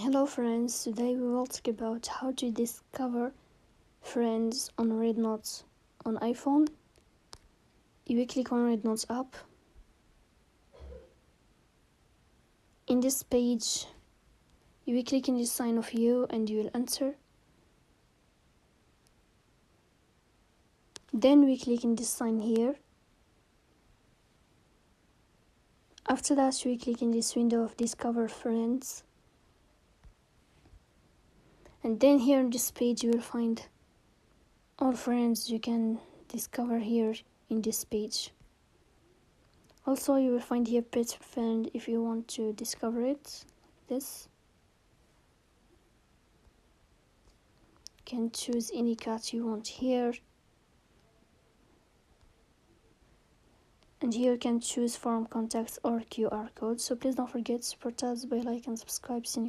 Hello friends, today we will talk about how to discover friends on REDnote on iPhone. You will click on REDnote app. In this page, you will click in the sign of you and you will enter. Then we click in this sign here. After that, we click in this window of discover friends. And then here on this page, you will find all friends you can discover here in this page. Also, you will find here pet friend if you want to discover it, like this. You can choose any cat you want here. And here you can choose form contacts or QR code. So please don't forget to support us by like and subscribe. See you next time.